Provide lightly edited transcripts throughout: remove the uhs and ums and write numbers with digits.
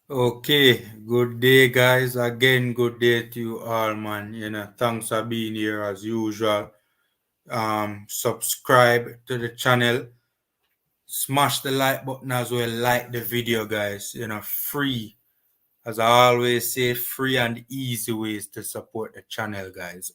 Okay, good day, guys. Again, good day to you all, man. Thanks for being here as usual. Subscribe to the channel, smash the like button as well. Like the video, guys. Free, as I always say, free and easy ways to support the channel, guys.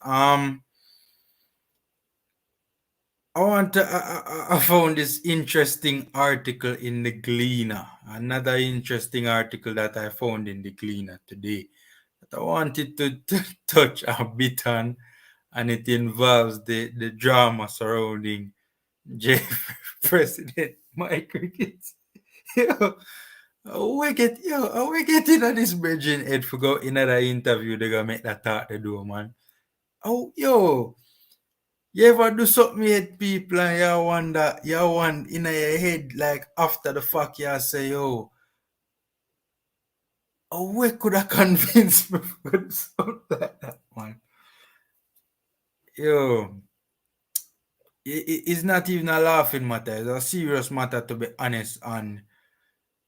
I found this interesting article in the Gleaner. Another interesting article that I found in the Gleaner today that I wanted to touch a bit on, and it involves the drama surrounding J President Mike Ricketts. Yo, we get into this Virgin Ed for go in another interview. They gonna make that talk they do, man. Oh, yo, you ever do something with people and you want in your head like after the fact you say, yo, we could have convinced me for do something like that, man. Yo, it's not even a laughing matter. It's a serious matter, to be honest. And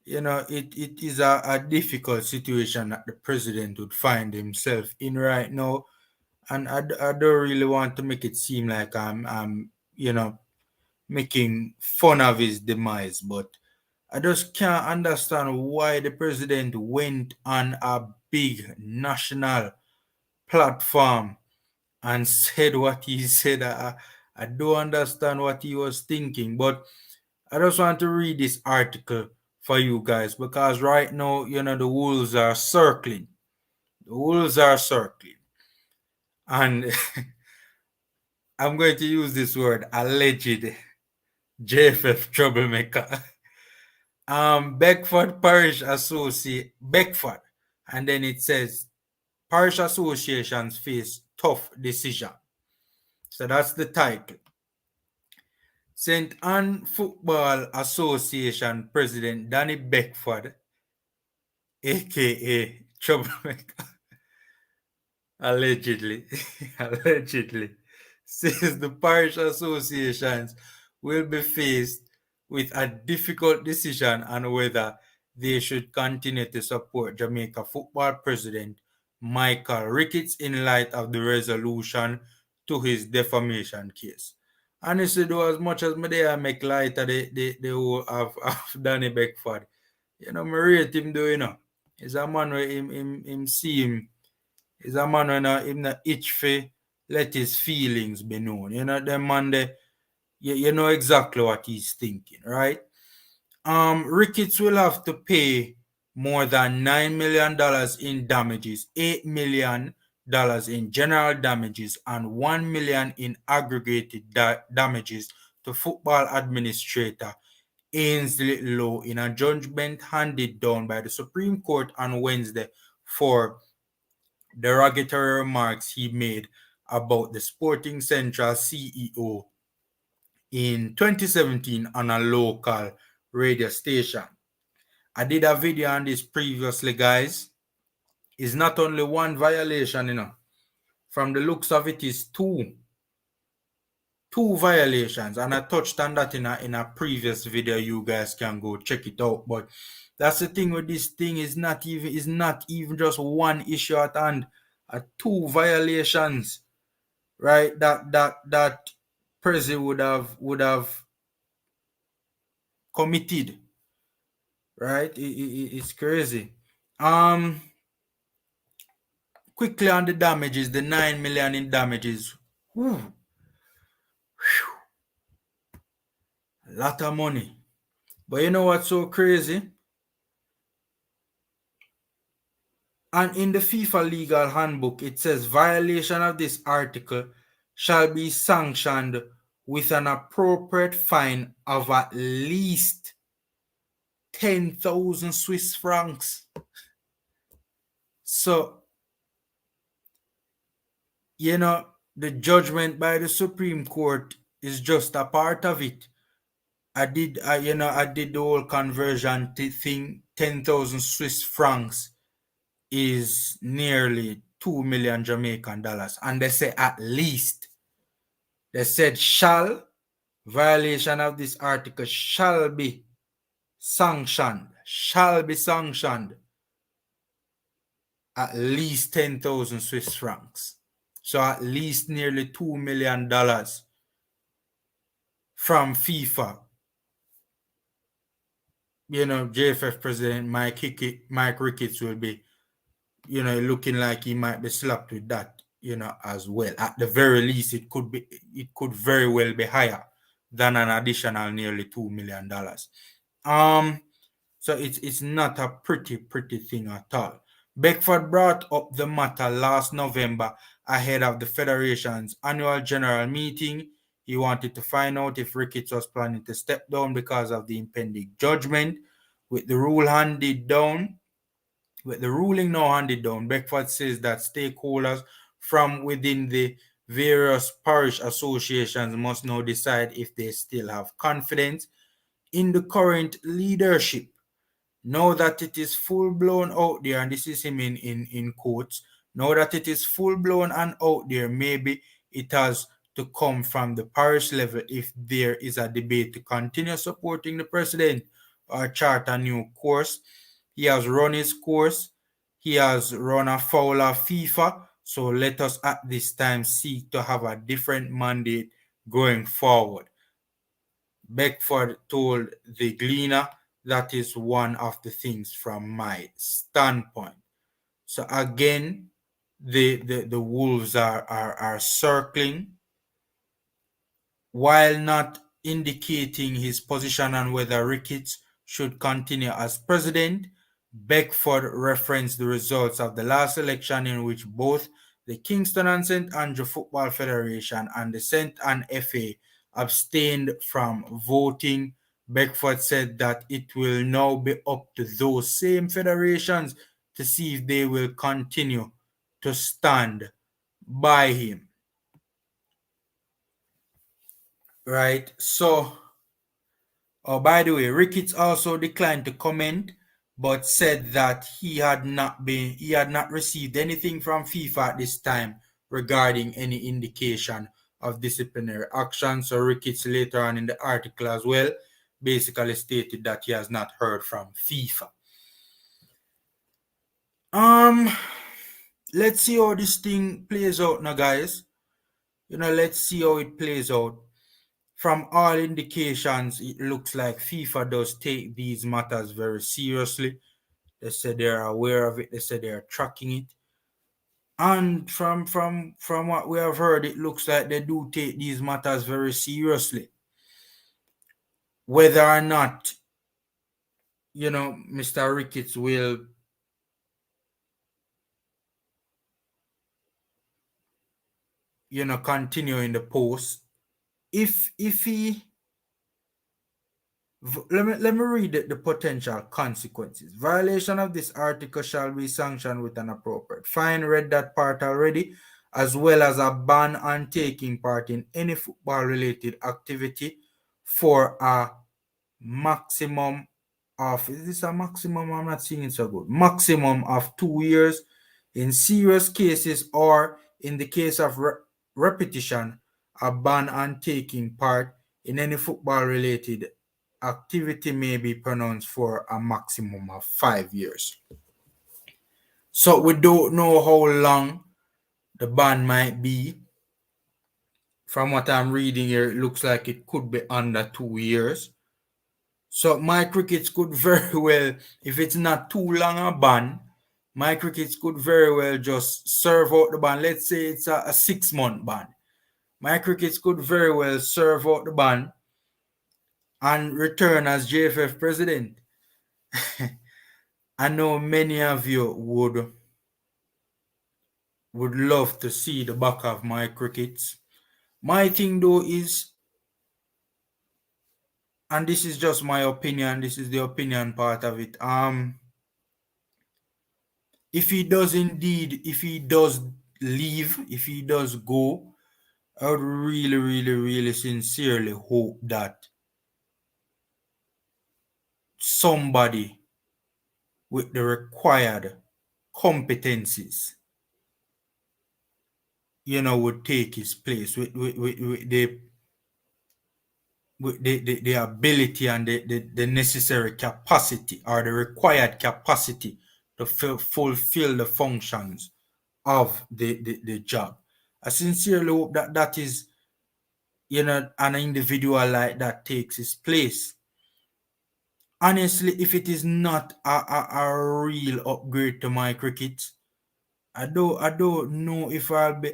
it is a difficult situation that the president would find himself in right now. And I don't really want to make it seem like I'm making fun of his demise, but I just can't understand why the president went on a big national platform and said what he said. I don't understand what he was thinking, but I just want to read this article for you guys because right now, the wolves are circling. The wolves are circling. And I'm going to use this word, alleged JFF troublemaker. Beckford Parish Associate, Beckford. And then it says, Parish associations face tough decision. So that's the title. St. Anne Football Association President Danny Beckford, aka Troublemaker, allegedly, allegedly, says the parish associations will be faced with a difficult decision on whether they should continue to support Jamaica football president Michael Ricketts in light of the resolution to his defamation case. Honestly, though, as much as me there make light of the whole of Danny Beckford, me rate him though, He's a man where him see him. He's a man where him not itch for let his feelings be known. The man there, you know exactly what he's thinking, right? Ricketts will have to pay more than $9 million in damages, $8 million in general damages, and $1 million in aggregated damages to football administrator Ainsley Lowe in a judgment handed down by the Supreme Court on Wednesday for derogatory remarks he made about the Sporting Central CEO in 2017 on a local radio station. I did a video on this previously, guys. It's not only one violation, From the looks of it is two violations, and I touched on that in a previous video. You guys can go check it out. But that's the thing with this thing, is not even just one issue at hand. Two violations, right? That Prezi would have committed, right? It's crazy. Quickly on the damages, the 9 million in damages. Whew. A lot of money. But you know what's so crazy? And in the FIFA legal handbook, it says violation of this article shall be sanctioned with an appropriate fine of at least 10,000 Swiss francs. So, the judgment by the Supreme Court is just a part of it. I did the whole conversion thing. 10,000 Swiss francs is nearly 2 million Jamaican dollars. And they say at least. They said violation of this article shall be sanctioned. Shall be sanctioned at least 10,000 Swiss francs. So at least nearly $2 million from FIFA. JFF President Mike Ricketts will be, looking like he might be slapped with that, as well. At the very least, it could very well be higher than an additional nearly $2 million. So it's not a pretty thing at all. Beckford brought up the matter last November ahead of the Federation's annual general meeting. He wanted to find out if Ricketts was planning to step down because of the impending judgment. With the ruling now handed down, Beckford says that stakeholders from within the various parish associations must now decide if they still have confidence in the current leadership. Now that it is full blown out there, and this is him in quotes, now that it is full blown and out there, maybe it has to come from the parish level if there is a debate to continue supporting the president or chart a new course. He has run his course. He has run afoul of FIFA. So let us at this time seek to have a different mandate going forward. Beckford told the Gleaner, that is one of the things from my standpoint. So again, the Wolves are circling, while not indicating his position on whether Ricketts should continue as president. Beckford referenced the results of the last election in which both the Kingston and St. Andrew Football Federation and the St. Anne FA abstained from voting. Beckford said that it will now be up to those same federations to see if they will continue to stand by him. Right? So, oh, by the way, Ricketts also declined to comment, but said that he had not received anything from FIFA at this time regarding any indication of disciplinary action. So Ricketts later on in the article as well basically stated that he has not heard from FIFA. Let's see how this thing plays out now, guys. Let's see how it plays out. From all indications, it looks like FIFA does take these matters very seriously. They said they're aware of it. They said they're tracking it. And from what we have heard, it looks like they do take these matters very seriously. Whether or not, Mr. Ricketts will continue in the post. If he let me read the potential consequences. Violation of this article shall be sanctioned with an appropriate fine. Read that part already, as well as a ban on taking part in any football-related activity for a maximum of, is this a maximum? I'm not seeing it so good. Maximum of 2 years. In serious cases or in the case of repetition, a ban on taking part in any football-related activity may be pronounced for a maximum of 5 years. So we don't know how long the ban might be. From what I'm reading here, it looks like it could be under 2 years. So Mike Ricketts could very well, if it's not too long a ban, Mike Ricketts could very well just serve out the ban. Let's say it's a 6-month ban. Mike Ricketts could very well serve out the ban and return as JFF president. I know many of you would love to see the back of Mike Ricketts. My thing though is, and this is just my opinion, this is the opinion part of it. If he does leave, if he does go, I would really sincerely hope that somebody with the required competencies, would take his place with the ability and the necessary capacity or the required capacity to fulfill the functions of the job. I sincerely hope that that is, an individual like that takes his place. Honestly, if it is not a real upgrade to my cricket, I don't know if I'll be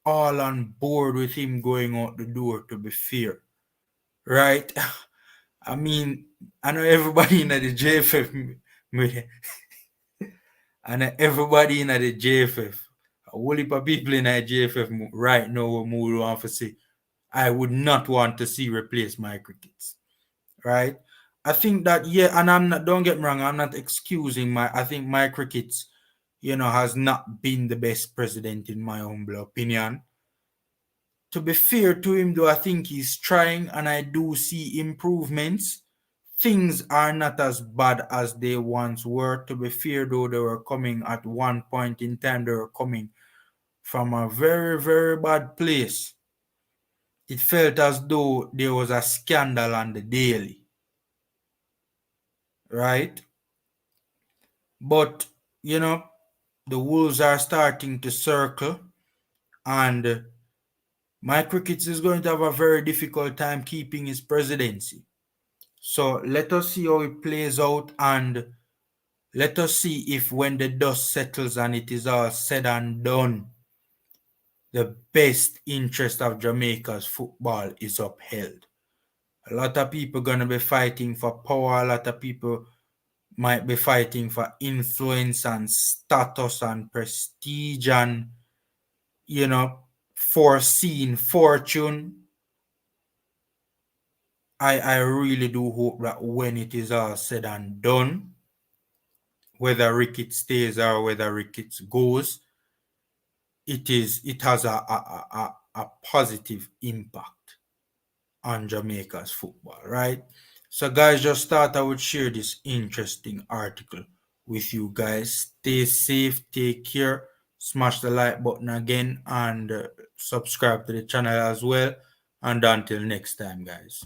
all on board with him going out the door, to be fair. Right? I mean, I know everybody in the JFF, I know everybody in the JFF, a whole heap of people in the JFF right now will move on for say, I would not want to see replace my crickets. Right? I think that, yeah, and I'm not, don't get me wrong, I'm not excusing I think my crickets, has not been the best president in my humble opinion. To be fair to him, though, I think he's trying and I do see improvements. Things are not as bad as they once were. To be fair, though, they were coming at one point in time, they were coming from a very, very bad place. It felt as though there was a scandal on the daily, right? But, the wolves are starting to circle, and my crickets is going to have a very difficult time keeping his presidency. So let us see how it plays out, and let us see if when the dust settles and it is all said and done, the best interest of Jamaica's football is upheld. A lot of people gonna be fighting for power, a lot of people might be fighting for influence and status and prestige and, foreseen fortune. I really do hope that when it is all said and done, whether Ricketts stays or whether Ricketts goes, it has a positive impact on Jamaica's football, right? So guys, just thought I would share this interesting article with you guys. Stay safe, take care, smash the like button again, and subscribe to the channel as well. And until next time, guys.